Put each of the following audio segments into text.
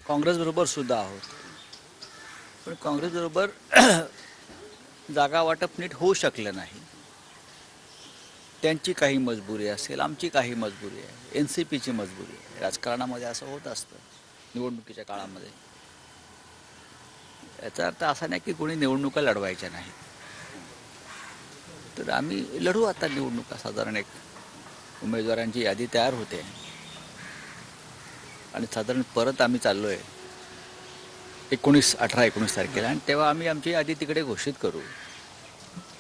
काँग्रेसबरोबर सुद्धा आहोत, पण काँग्रेसबरोबर जागा वाटप नीट होऊ शकलं नाही. त्यांची काही मजबुरी असेल, आमची काही मजबुरी आहे, NCPची मजबुरी आहे. राजकारणामध्ये असं होत असतं निवडणुकीच्या काळामध्ये. याचा अर्थ असा नाही की कोणी निवडणुका लढवायच्या नाही. तर आम्ही लढू आता निवडणुका. साधारण एक उमेदवारांची यादी तयार होते आणि साधारण परत आम्ही चाललो आहे 18-19 तारखेला, आणि तेव्हा आम्ही आमची यादी तिकडे घोषित करू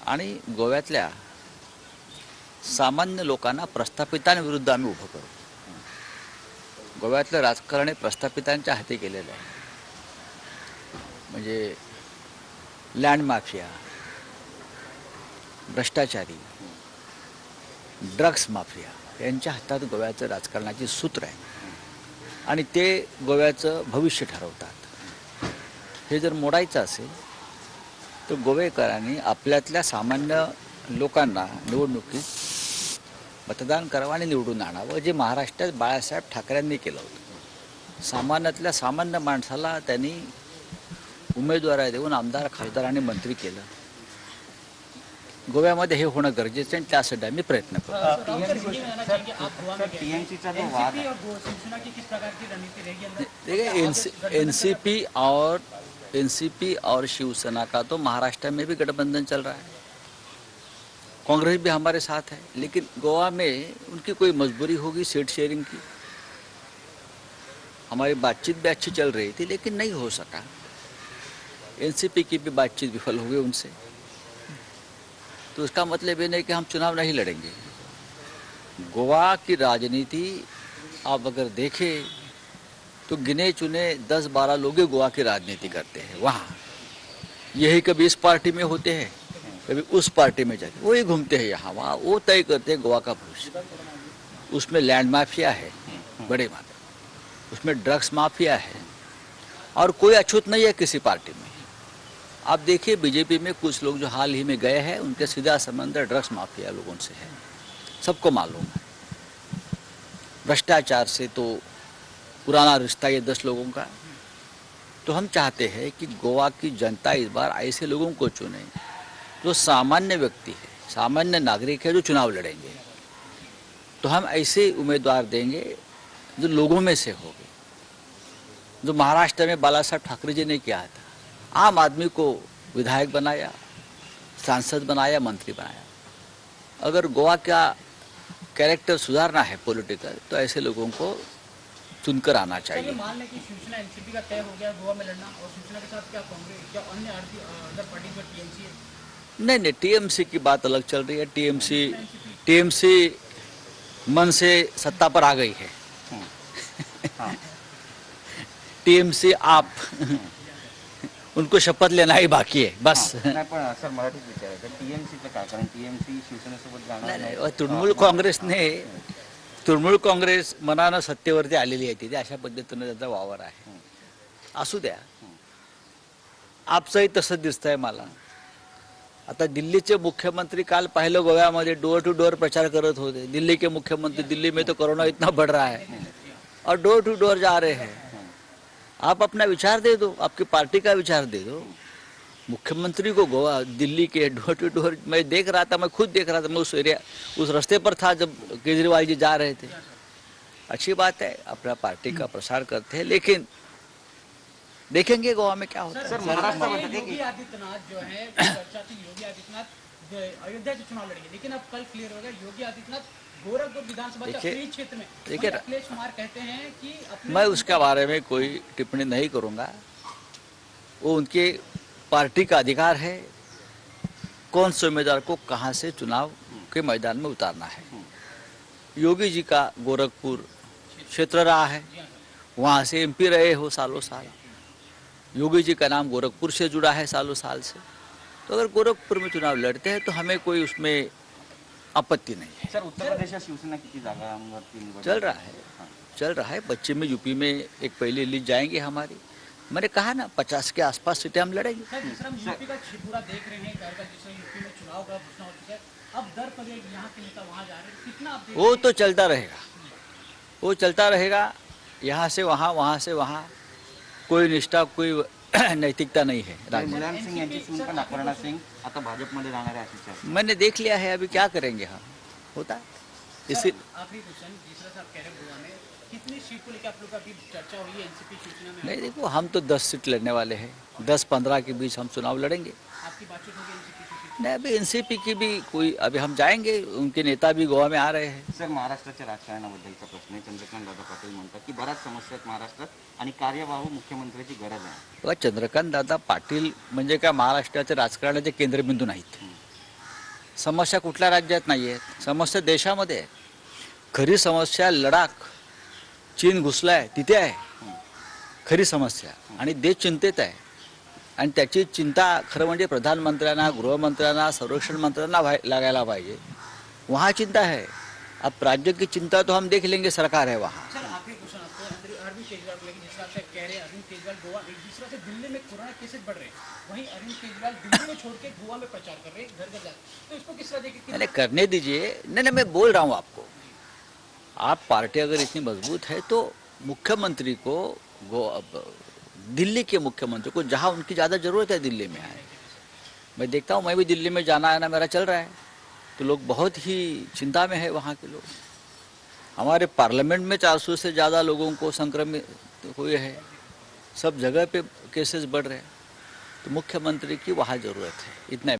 आणि गोव्यातल्या सामान्य लोकांना प्रस्थापितांविरुद्ध आम्ही उभं करू. गोव्यातलं राजकारण हे प्रस्थापितांच्या हाती गेलेलं आहे. म्हणजे लँड माफिया, भ्रष्टाचारी, ड्रग्स माफिया यांच्या हातात गोव्याचं राजकारणाची सूत्र आहे आणि ते गोव्याचं भविष्य ठरवतात. हे जर मोडायचं असेल तर गोवेकरांनी आपल्यातल्या सामान्य लोकांना निवडणुकीत मतदान करावं आणि निवडून आणावं, जे महाराष्ट्रात बाळासाहेब ठाकरेंनी केलं होतं. सामान्यातल्या सामान्य माणसाला त्यांनी उमेदवारी देऊन आमदार, खासदार आणि मंत्री केलं. गोव्यामध्ये हे होणं गरजेचं आहे आणि त्यासाठी आम्ही प्रयत्न करू. एनसीपी और शिवसेना का तो महाराष्ट्र में भी गठबंधन चल रहा है. कांग्रेस भी हमारे साथ है, लेकिन गोवा में उनकी कोई मजबूरी होगी सीट शेयरिंग की. हमारी बातचीत भी अच्छी चल रही थी, लेकिन नहीं हो सका. एनसीपी की भी बातचीत विफल हो गई उनसे. तो उसका मतलब ये नहीं कि हम चुनाव नहीं लड़ेंगे. गोवा की राजनीति आप अगर देखें तो गिने चुने 10-12 लोग गोवा की राजनीति करते हैं. वहाँ यही कभी इस पार्टी में होते हैं, कभी उस पार्टी में जाते, वही घूमते हैं यहाँ वहाँ. वो तय करते हैं गोवा का भविष्य. उसमें लैंड माफिया है बड़े मात्रा, उसमें ड्रग्स माफिया है, और कोई अछूत नहीं है किसी पार्टी में. आप देखिए बीजेपी में कुछ लोग जो हाल ही में गए हैं, उनके सीधा संबंध ड्रग्स माफिया लोगों से है, सबको मालूम है. भ्रष्टाचार से तो पुराना रिश्ता ये 10 लोगों का. तो हम चाहते हैं कि गोवा की जनता इस बार ऐसे लोगों को चुने जो सामान्य व्यक्ति है, सामान्य नागरिक है, जो चुनाव लड़ेंगे. तो हम ऐसे उम्मीदवार देंगे जो लोगों में से होंगे, जो महाराष्ट्र में बाला साहब ठाकरे जी ने किया था. आम आदमी को विधायक बनाया, सांसद बनाया, मंत्री बनाया. अगर गोवा का कैरेक्टर सुधारना है पॉलिटिकल, तो ऐसे लोगों को चुनकर आना चाहिए. मान लें कि शिवसेना एनसीपी का तय हो गया गोवा में लड़ना, और शिवसेना के साथ क्या कांग्रेस, क्या अन्य अदर पार्टी जो टीएमसी है? नहीं, टीएमसी की बात अलग चल रही है. टीएमसी मन से सत्ता पर आ गई है. टीएमसी आप उनको शपथ लेना ही बाकी आहे बस. नाही पण सर मराठीत विचारायचं टीएमसीचं काय, कारण टीएमसी शिवसेनेसोबत जाणार नाही. तृणमूल काँग्रेस मनानं सत्तेवरती आलेली आहे, तिथे अशा पद्धतीनं त्याचा वावर आहे. असू द्या. आपचंही तसंच दिसतंय मला. आता दिल्लीचे मुख्यमंत्री काल पाहिलं गोव्यामध्ये डोर टू डोर प्रचार करत होते. दिल्ली के मुख्यमंत्री, दिल्ली में तो कोरोना इतना बढ़ रहा है और डोर टू डोर जा रहे हैं. आप अपना विचार दे दो, आपकी पार्टी का विचार दे दो. मुख्यमंत्री को गोवा दिल्ली के डोर टू डोर, मैं देख रहा था, मैं खुद देख रहा था, मैं उस रास्ते पर था जब केजरीवाल जी जा रहे थे. अच्छी बात है, अपना पार्टी का प्रसार करते हैं, लेकिन देखेंगे गोवा में क्या होता है. सर महाराष्ट्र में योगी आदित्यनाथ जो है, चर्चा थी योगी आदित्यनाथ अयोध्या से चुनाव लड़ेंगे, लेकिन अब कल क्लियर हो गया योगी आदित्यनाथ गोरखपुर विधानसभा के क्षेत्र में. देखिए अखिलेश कुमार कहते हैं कि मैं उसके बारे में कोई टिप्पणी नहीं करूंगा. वो उनके पार्टी का अधिकार है कौन से उम्मीदवार को कहां से चुनाव के मैदान में उतारना है. योगी जी का गोरखपुर क्षेत्र रहा है, वहां से MP रहे हो सालों साल. योगी जी का नाम गोरखपुर से जुड़ा है सालों साल से. तो अगर गोरखपुर में चुनाव लड़ते हैं तो हमें कोई उसमें आपत्ति नहीं है. सर उत्तर प्रदेशात शिवसेना किती जागांवरती चल रहा है. पश्चिम में यूपी में एक पहली लीड जाएंगे हमारी. मैंने कहा ना 50 के आसपास सीटें हम लड़ेंगे. यूपी का पूरा देख रहे हैं, यूपी में चुनाव का घोषणा हो चुका है. अब दर पर यहाँ के नेता वहाँ जा रहे हैं, कितना आप वो तो चलता रहेगा, वो चलता रहेगा. यहाँ से वहाँ, वहाँ से वहाँ. कोई निष्ठा, कोई नैतिकता नहीं है राज्य में। मुलायम सिंग यांची सून अपर्णा सिंग आता भाजपमध्ये जाणार आहे अशी चर्चा. मैंने देख लिया है, अभी क्या करेंगे हम, होता है इसी। आखिरी क्वेश्चन, जिस तरह से आप कह रहे हैं गोवा में कितनी सीट को लेकर आप लोग का अभी चर्चा हुई है एनसीपी शिवसेना में? नहीं देखो, हम तो 10 सीट लड़ने वाले हैं, 10-15 के बीच हम चुनाव लड़ेंगे। आपकी बातचीत होगी एनसीपी की? नहीं, अभी एनसीपी की भी कोई, अभी हम जाएंगे, उनके नेता भी गोवा में आ रहे हैं। सर, महाराष्ट्राच्या राजकारणाबद्दलचा प्रश्न आहे. चंद्रकांत दादा पाटील म्हणतात की बऱ्याच समस्या आहेत महाराष्ट्रात आणि कार्यवाहू मुख्यमंत्र्याची गरज आहे. तेव्हा चंद्रकांत दादा पाटील म्हणजे काय महाराष्ट्राचे राजकारणाचे केंद्रबिंदू नाहीत. समस्या कुठल्या राज्यात नाही आहेत, समस्या देशामध्ये आहे. खरी समस्या लडाख, चीन घुसलाय तिथे आहे खरी समस्या, आणि देश चिंतेत आहे. आणि त्याची चिंता खरं म्हणजे प्रधानमंत्र्यांना, गृहमंत्र्यांना, संरक्षण मंत्र्यांना लागायला पाहिजे. वहाँ चिंता है, अब राज्य की चिंता तो हम देख लेंगे, सरकार है वहाँ. सर आखिरी क्वेश्चन आपको, अरविंद केजरीवाल को लेकर, जिस तरह से कह रहे हैं अरविंद केजरीवाल गोवा, एक दूसरे से दिल्ली में कोरोना केसेस बढ़ रहे हैं, वहीं अरविंद केजरीवाल दिल्ली में छोड़ के गोवा में प्रचार कर रहे हैं, घर घर जा, तो इसको किस तरह देखिए? नहीं करने दीजिए. नहीं, मैं बोल रहा हूँ आपको, आप पार्टी अगर इतनी मजबूत है तो मुख्यमंत्री को, दिल्ली के मुख्यमंत्री को, जहाँ उनकी ज़्यादा ज़रूरत है दिल्ली में आए. मैं देखता हूँ, मैं भी दिल्ली में जाना आना मेरा चल रहा है, तो लोग बहुत ही चिंता में है वहाँ के लोग. हमारे पार्लियामेंट में 400 से ज़्यादा लोगों को संक्रमित हुए हैं, सब जगह पे केसेस बढ़ रहे हैं, तो मुख्यमंत्री की वहाँ ज़रूरत है, इतना